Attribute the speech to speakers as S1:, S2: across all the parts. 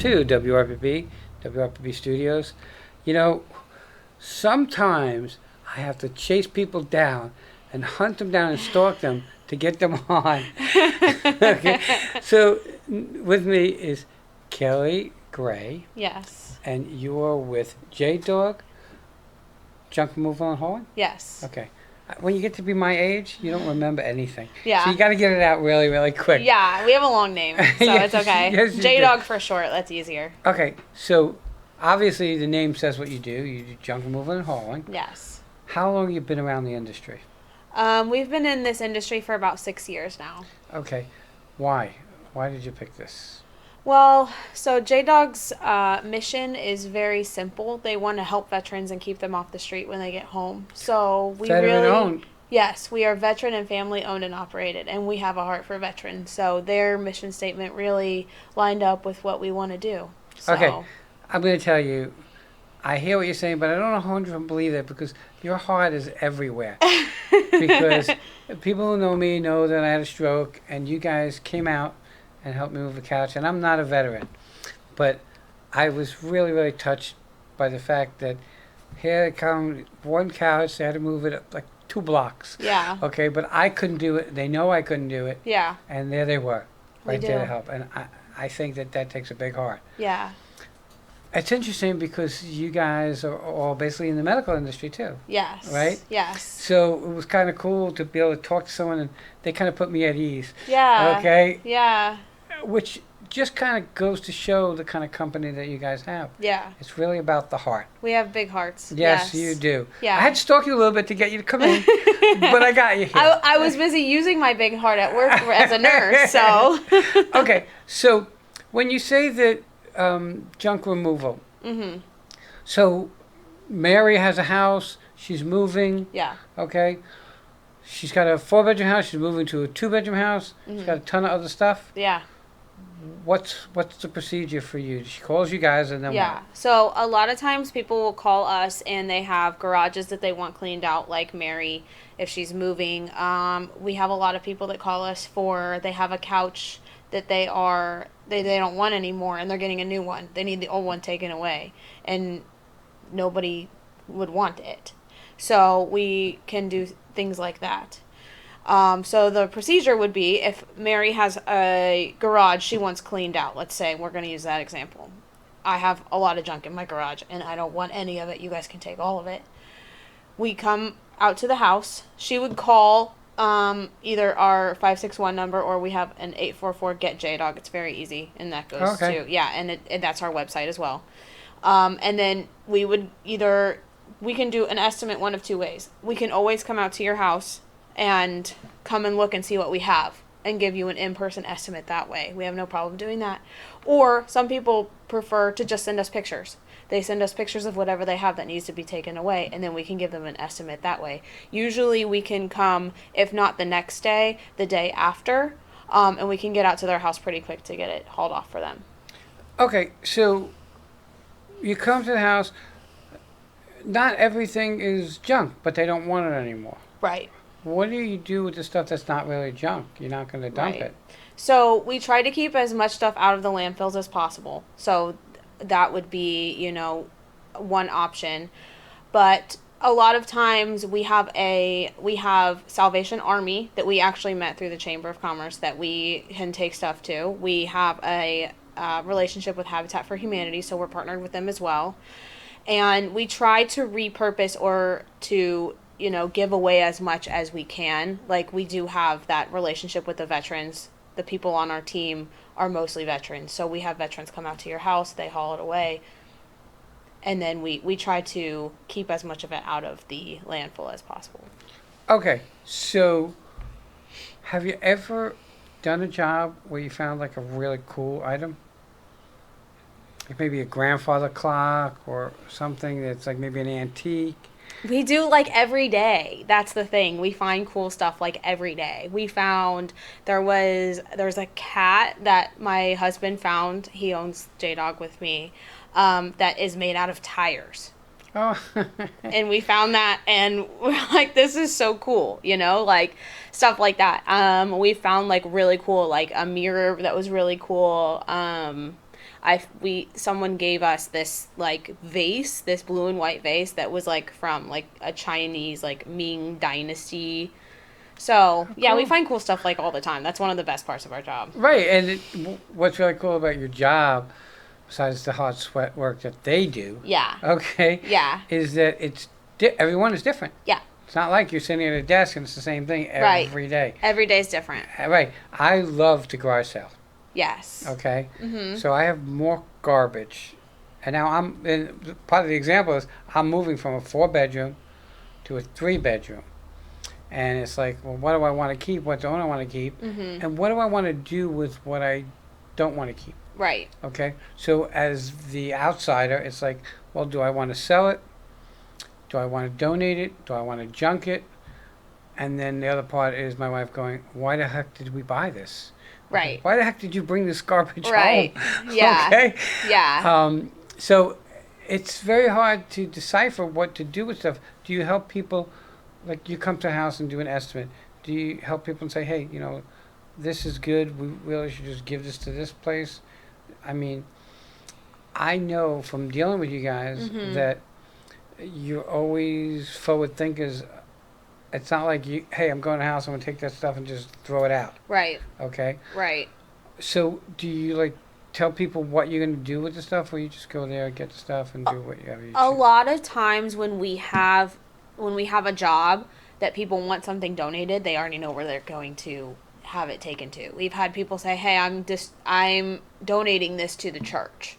S1: to WRPB Studios. You know, sometimes I have to chase people down and hunt them down and stalk them to get them on. Okay, so with me is Kelly Gray,
S2: Yes.
S1: and you're with JDog Junk Removal Hauling?
S2: Yes.
S1: Okay. When you get to be my age, you don't remember anything.
S2: Yeah.
S1: So you got to get it out really, really quick.
S2: Yeah, we have a long name, so
S1: Yes,
S2: it's okay.
S1: yes, you
S2: JDog for short, that's easier.
S1: Okay, so obviously the name says what you do. You do junk removal and hauling.
S2: Yes.
S1: How long have you been around the industry?
S2: We've been in this industry for about 6 years now.
S1: Okay. Why? Why did you pick this?
S2: Well, so JDog's mission is very simple. They want to help veterans and keep them off the street when they get home. So we
S1: Veteran
S2: really,
S1: owned.
S2: yes, we are veteran and family owned and operated, and we have a heart for veterans. So their mission statement really lined up with what we want to do. So,
S1: Okay. I'm going to tell you, I hear what you're saying, but I don't 100% believe it because your heart is everywhere. Because people who know me know that I had a stroke, and you guys came out and helped me move the couch. And I'm not a veteran, but I was really, really touched by the fact that here they come, one couch, they had to move it up like 2 blocks.
S2: Yeah.
S1: Okay, but I couldn't do it. They know I couldn't do it.
S2: Yeah.
S1: And there they were,
S2: We
S1: right there to
S2: do.
S1: help. And I think that takes a big heart.
S2: Yeah.
S1: It's interesting because you guys are all basically in the medical industry too.
S2: Yes.
S1: Right?
S2: Yes.
S1: So it was kind of cool to be able to talk to someone, and they kind of put me at ease.
S2: Yeah.
S1: Okay?
S2: Yeah.
S1: Which just kind of goes to show the kind of company that you guys have.
S2: Yeah.
S1: It's really about the heart.
S2: We have big hearts.
S1: Yes, you do.
S2: Yeah.
S1: I had to stalk you a little bit to get you to come in, but I got you here.
S2: I was busy using my big heart at work as a nurse, so.
S1: Okay, so when you say that junk removal,
S2: Mhm.
S1: so Mary has a house, she's moving,
S2: Yeah.
S1: okay? She's got a 4-bedroom house, she's moving to a 2-bedroom house, she's got a ton of other stuff.
S2: Yeah.
S1: What's the procedure for you? She calls you guys and then
S2: Yeah. So a lot of times people will call us and they have garages that they want cleaned out, like Mary, if she's moving. We have a lot of people that call us for they have a couch that they don't want anymore and they're getting a new one. They need the old one taken away, and nobody would want it. So we can do things like that. So the procedure would be if Mary has a garage she wants cleaned out. Let's say we're going to use that example. I have a lot of junk in my garage and I don't want any of it. You guys can take all of it. We come out to the house. She would call either our 561 number, or we have an 844 Get JDog. It's very easy, and that goes to and that's our website as well. And then we can do an estimate one of 2 ways. We can always come out to your house and come and look and see what we have and give you an in-person estimate that way. We have no problem doing that. Or some people prefer to just send us pictures. They send us pictures of whatever they have that needs to be taken away, and then we can give them an estimate that way. Usually we can come, if not the next day, the day after, and we can get out to their house pretty quick to get it hauled off for them.
S1: Okay, so you come to the house, not everything is junk, but they don't want it anymore.
S2: Right.
S1: What do you do with the stuff that's not really junk? You're not going to dump
S2: Right.
S1: it.
S2: So we try to keep as much stuff out of the landfills as possible. So that would be, one option. But a lot of times we have Salvation Army that we actually met through the Chamber of Commerce that we can take stuff to. We have a relationship with Habitat for Humanity, so we're partnered with them as well. And we try to repurpose or to give away as much as we can. Like, we do have that relationship with the veterans. The people on our team are mostly veterans. So we have veterans come out to your house, they haul it away. And then we try to keep as much of it out of the landfill as possible.
S1: Okay, so have you ever done a job where you found like a really cool item? Like maybe a grandfather clock or something that's like maybe an antique?
S2: We do like every day. That's the thing. We find cool stuff like every day. We found there's a cat that my husband found. He owns JDog with me. That is made out of tires.
S1: Oh.
S2: And we found that and we're like, this is so cool, like stuff like that. We found like really cool, like a mirror that was really cool. Someone gave us this like vase, this blue and white vase that was like from like a Chinese like Ming dynasty. So yeah, we
S1: Cool.
S2: find cool stuff like all the time. That's one of the best parts of our job.
S1: Right, and what's really cool about your job, besides the hard sweat work that they do,
S2: Yeah.
S1: okay,
S2: Yeah.
S1: is that everyone is different.
S2: Yeah.
S1: It's not like you're sitting at a desk and it's the same thing
S2: Right.
S1: every day.
S2: Every day's different.
S1: Right. I love to garage sale.
S2: Yes.
S1: Okay.
S2: Mhm.
S1: So I have more garbage, and now and part of the example is I'm moving from a 4-bedroom to a 3-bedroom, and it's like, well, what do I want to keep? What don't I want to keep?
S2: Mhm.
S1: And what do I want to do with what I don't want to keep?
S2: Right.
S1: Okay. So as the outsider, it's like, well, do I want to sell it? Do I want to donate it? Do I want to junk it? And then the other part is my wife going, why the heck did we buy this?
S2: Right.
S1: Why the heck did you bring this garbage
S2: Right.
S1: home?
S2: Yeah.
S1: Okay.
S2: Yeah.
S1: So it's very hard to decipher what to do with stuff. Do you help people, like you come to a house and do an estimate? Do you help people and say, hey, this is good. We really should just give this to this place? I mean, I know from dealing with you guys that you're always forward thinkers. It's not like hey, I'm going to a house, I'm going to take that stuff and just throw it out.
S2: Right.
S1: Okay?
S2: Right.
S1: So do you like tell people what you're going to do with the stuff, or you just go there, get the stuff, and do whatever you
S2: A
S1: choose?
S2: lot of times when we have a job that people want something donated, they already know where they're going to have it taken to. We've had people say, "Hey, I'm donating this to the church.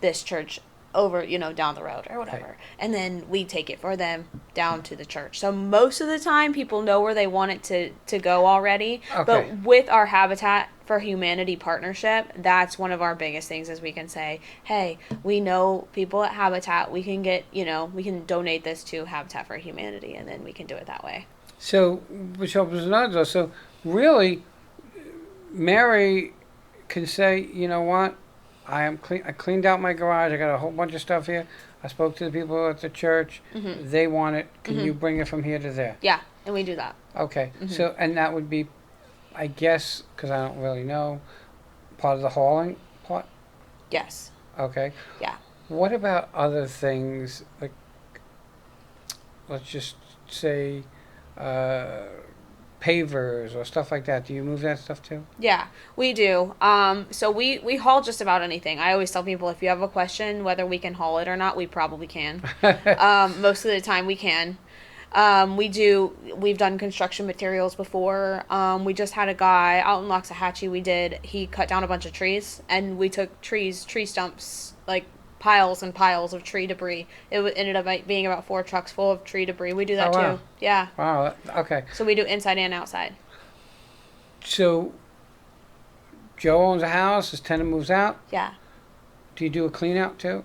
S2: This church over, down the road or whatever."
S1: Right.
S2: And then we take it for them down to the church. So most of the time people know where they want it to go already.
S1: Okay.
S2: But with our Habitat for Humanity partnership, that's one of our biggest things is we can say, "Hey, we know people at Habitat, we can get, we can donate this to Habitat for Humanity," and then we can do it that way.
S1: So, which opens another door. So, really, Mary can say, you know what? I cleaned out my garage. I got a whole bunch of stuff here. I spoke to the people at the church. They want it. Can you bring it from here to there?
S2: Yeah, and we do that.
S1: Okay. So, and that would be, I guess, because I don't really know, part of the hauling part?
S2: Yes.
S1: Okay.
S2: Yeah.
S1: What about other things, like, let's just say, pavers or stuff like that? Do you move that stuff too?
S2: Yeah, we do. So we haul just about anything. I always tell people if you have a question whether we can haul it or not, we probably can. Most of the time we can. We've done construction materials before. We just had a guy out in Loxahatchee. He cut down a bunch of trees, and we took tree stumps, like piles and piles of tree debris. It ended up being about 4 trucks full of tree debris. We do that
S1: wow.
S2: too. Yeah.
S1: Wow. Okay.
S2: So we do inside and outside.
S1: So, Joe owns a house. His tenant moves out.
S2: Yeah.
S1: Do you do a clean out too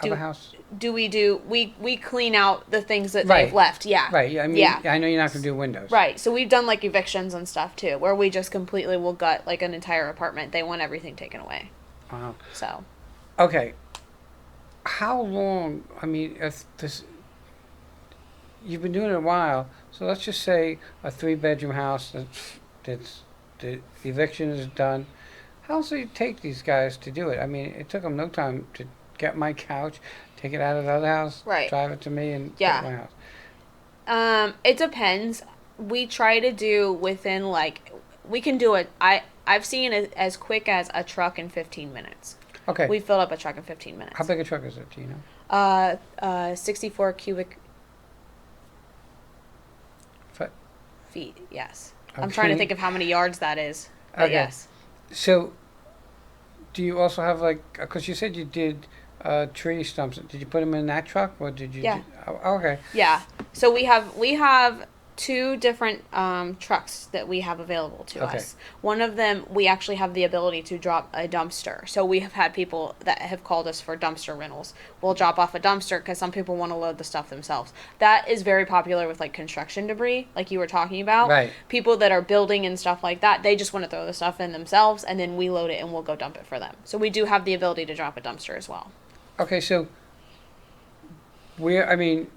S1: of a house?
S2: We clean out the things that
S1: Right.
S2: they've left. Yeah.
S1: Right. I mean,
S2: Yeah.
S1: I know you're not going to do windows.
S2: Right. So we've done like evictions and stuff too, where we just completely will gut like an entire apartment. They want everything taken away.
S1: Wow.
S2: So.
S1: Okay. How long? I mean, if this, you've been doing it a while. So let's just say a 3-bedroom house that's the eviction is done. How long does it take these guys to do it? I mean, it took them no time to get my couch, take it out of the other house,
S2: Right.
S1: drive it to me, and
S2: Yeah.
S1: put it in my house.
S2: It depends. We try to do within like we can do it. I've seen it as quick as a truck in 15 minutes.
S1: Okay.
S2: We filled up a truck in 15 minutes.
S1: How big a truck is it? Do you know?
S2: 64 cubic
S1: Foot.
S2: feet. Yes. I'm trying to
S1: Okay.
S2: think of how many yards that is. But
S1: Okay.
S2: yes.
S1: So, do you also have like? Because you said you did tree stumps. Did you put them in that truck, or did you?
S2: Yeah.
S1: Oh, okay.
S2: Yeah. So we have 2 different trucks that we have available to
S1: Okay.
S2: us. One of them, we actually have the ability to drop a dumpster. So we have had people that have called us for dumpster rentals. We'll drop off a dumpster because some people want to load the stuff themselves. That is very popular with like construction debris, like you were talking about.
S1: Right.
S2: People that are building and stuff like that, they just want to throw the stuff in themselves, and then we load it and we'll go dump it for them. So we do have the ability to drop a dumpster as well.
S1: Okay. So, I mean,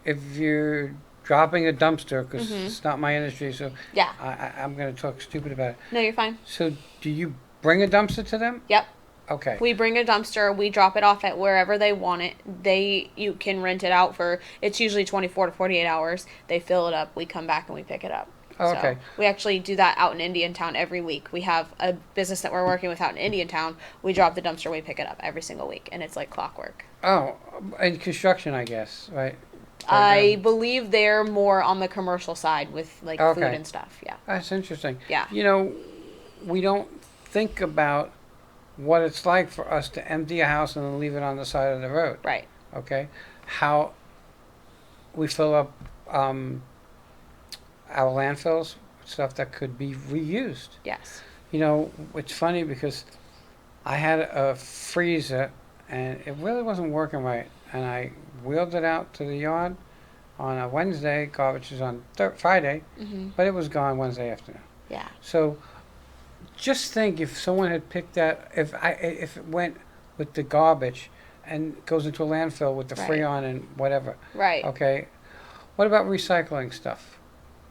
S1: if you're dropping a dumpster, because it's not my industry, so
S2: Yeah.
S1: I'm going to talk stupid about it.
S2: No, you're fine.
S1: So, do you bring a dumpster to them?
S2: Yep.
S1: Okay.
S2: We bring a dumpster, we drop it off at wherever they want it. You can rent it out for, it's usually 24 to 48 hours. They fill it up, we come back and we pick it up.
S1: Oh, okay.
S2: So we actually do that out in Indiantown every week. We have a business that we're working with out in Indiantown. We drop the dumpster, we pick it up every single week, and it's like clockwork.
S1: Oh, and construction, I guess, right?
S2: I believe they're more on the commercial side with like food and stuff. Yeah.
S1: That's interesting.
S2: Yeah.
S1: You know, we don't think about what it's like for us to empty a house and then leave it on the side of the road.
S2: Right.
S1: Okay. How we fill up our landfills with stuff that could be reused.
S2: Yes.
S1: You know, it's funny because I had a freezer and it really wasn't working right, and I wheeled it out to the yard on a Wednesday. Garbage is on Friday, but it was gone Wednesday afternoon.
S2: Yeah.
S1: So just think if someone had picked that, if it went with the garbage and goes into a landfill with the Freon and whatever.
S2: Right.
S1: Okay. What about recycling stuff?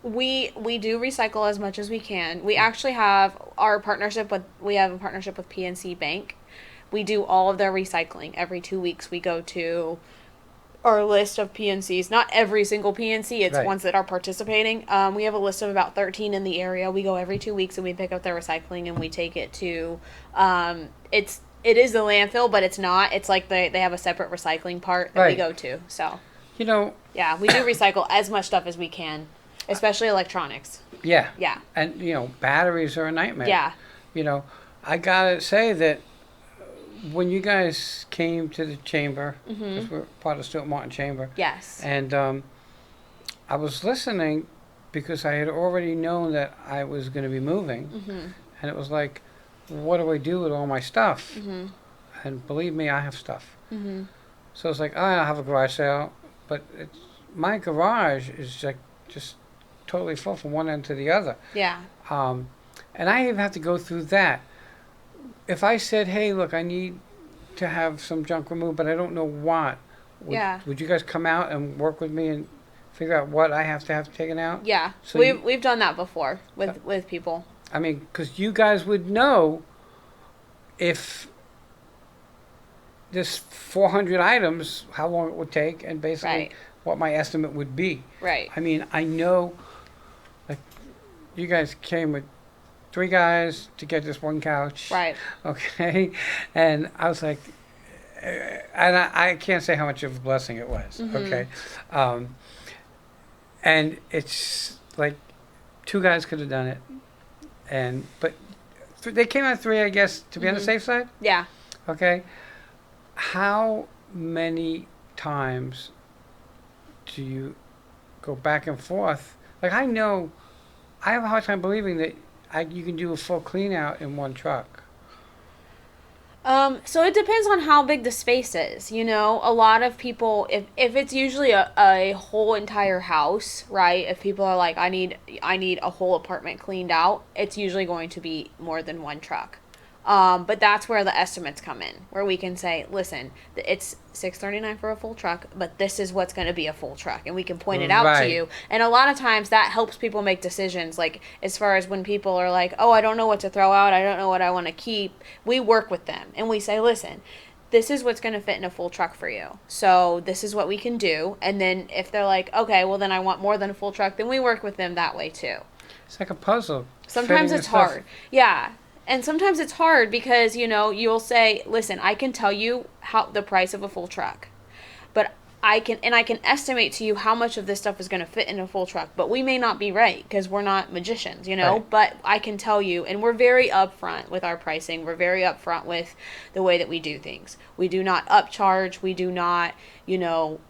S2: We do recycle as much as we can. We actually have a partnership with PNC Bank. We do all of their recycling. Every 2 weeks we go to our list of PNCs. Not every single PNC, it's ones that are participating. We have a list of about 13 in the area. We go every 2 weeks and we pick up their recycling and we take it to it is the landfill, but it's not. It's like they have a separate recycling part that we go to. So
S1: you know,
S2: yeah, we do recycle as much stuff as we can, especially electronics.
S1: Yeah.
S2: Yeah.
S1: And you know, batteries are a nightmare.
S2: Yeah.
S1: You know, I gotta say that when you guys came to the chamber, because we're part of Stuart Martin Chamber.
S2: Yes.
S1: And I was listening because I had already known that I was going to be moving, and it was like, what do I do with all my stuff? And believe me, I have stuff. So it's like, oh, I'll have a garage sale, but my garage is like just totally full from one end to the other.
S2: Yeah.
S1: And I even have to go through that. If I said, hey, look, I need to have some junk removed, but I don't know what, would you guys come out and work with me and figure out what I have to have taken out?
S2: Yeah,
S1: So
S2: we've done that before with people.
S1: I mean, because you guys would know if this 400 items, how long it would take, and basically what my estimate would be.
S2: Right.
S1: I mean, I know, like, you guys came with 3 guys to get this one couch.
S2: Right.
S1: Okay. And I was like, and I can't say how much of a blessing it was. Okay. And it's like 2 guys could have done it. But they came out 3, I guess, to be on the safe side.
S2: Yeah.
S1: Okay. How many times do you go back and forth? Like, I know, I have a hard time believing that you can do a full clean out in one truck.
S2: So it depends on how big the space is. You know, a lot of people, if it's usually a whole entire house, right? If people are like, I need a whole apartment cleaned out, it's usually going to be more than one truck. But that's where the estimates come in, where we can say, listen, it's $639 for a full truck, but this is what's going to be a full truck, and we can point it out to you. And a lot of times that helps people make decisions, like as far as when people are like, oh, I don't know what to throw out, I don't know what I want to keep. We work with them and we say, listen, this is what's going to fit in a full truck for you. So this is what we can do. And then if they're like, okay, well then I want more than a full truck, then we work with them that way too.
S1: It's like a puzzle.
S2: Sometimes it's hard. Yeah. And sometimes it's hard because, you know, you'll say, listen, I can tell you the price of a full truck, but I can estimate to you how much of this stuff is going to fit in a full truck, but we may not be right because we're not magicians, you know, but I can tell you, and we're very upfront with our pricing. We're very upfront with the way that we do things. We do not upcharge. We do not, you know,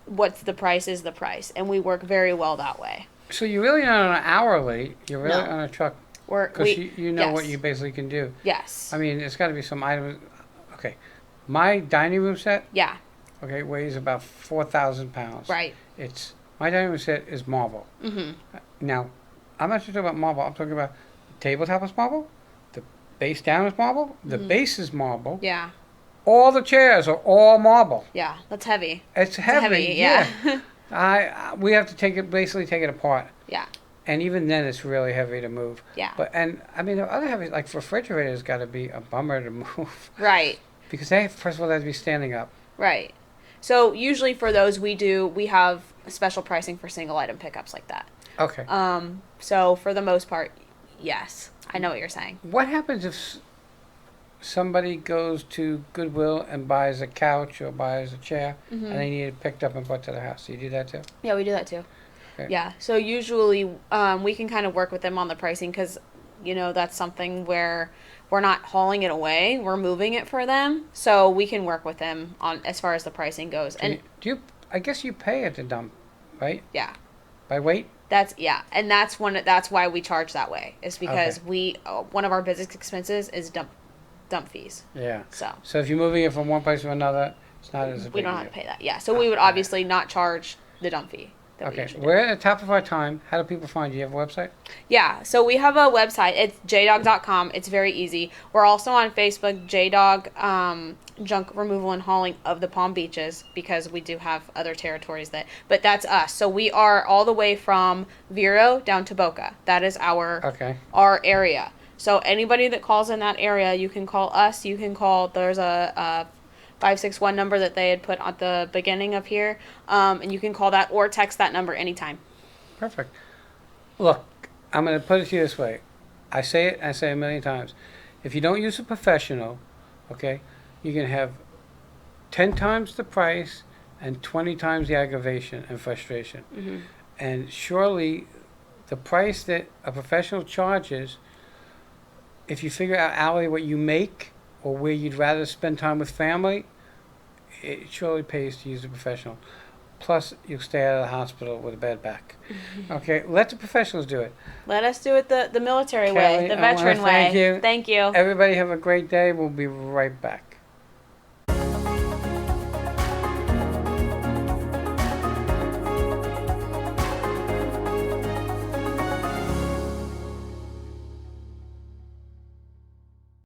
S2: what's the price is the price. And we work very well that way.
S1: So you're really not on an hourly, you're really on a truck. Because you know what you basically can do.
S2: Yes.
S1: I mean, it's got to be some items. Okay. My dining room set.
S2: Yeah.
S1: Okay, weighs about 4,000 pounds.
S2: Right.
S1: My dining room set is marble. Now, I'm not just talking about marble. I'm talking about the tabletop is marble. The base down is marble. The base is marble.
S2: Yeah.
S1: All the chairs are all marble.
S2: Yeah, that's heavy.
S1: It's heavy. Yeah. We have to basically take it apart.
S2: Yeah.
S1: And even then, it's really heavy to move.
S2: Yeah.
S1: And I mean, the other heavy, like refrigerators, got to be a bummer to move.
S2: Right.
S1: Because they, first of all, they have to be standing up.
S2: Right. So usually for those we have special pricing for single item pickups like that.
S1: Okay.
S2: So for the most part, yes. I know what you're saying.
S1: What happens if somebody goes to Goodwill and buys a couch or buys a chair and they need it picked up and brought to the house? Do you do that too?
S2: Yeah, we do that too.
S1: Okay.
S2: Yeah. So usually we can kind of work with them on the pricing because, that's something where we're not hauling it away. We're moving it for them. So we can work with them on as far as the pricing goes. And
S1: I guess you pay at the dump, right?
S2: Yeah.
S1: By weight?
S2: And that's why we charge that way. Is because one of our business expenses is dump fees.
S1: Yeah.
S2: So
S1: if you're moving it from one place to another, it's not as a big
S2: we don't
S1: deal.
S2: have to pay that. Yeah. So we would obviously not charge the dump fee.
S1: Okay. We're at the top of our time. How do people find you? You have a website?
S2: Yeah. So we have a website. It's jdog.com. It's very easy. We're also on Facebook, JDog Junk Removal and Hauling of the Palm Beaches, because we do have other territories but that's us. So we are all the way from Vero down to Boca. That is our area. So anybody that calls in that area, you can call us. You can call, there's a 561 number that they had put at the beginning of here. And you can call that or text that number anytime.
S1: Perfect. Look, I'm going to put it to you this way. I say it a million times. If you don't use a professional, okay, you can have 10 times the price and 20 times the aggravation and frustration. Mm-hmm. And surely the price that a professional charges, if you figure out hourly what you make or where you'd rather spend time with family, it surely pays to use a professional. Plus, you'll stay out of the hospital with a bad back. Okay, let the professionals do it.
S2: Let us do it the military
S1: Kelly,
S2: way, the veteran way.
S1: Thank you.
S2: Thank you.
S1: Everybody have a great day. We'll be right back.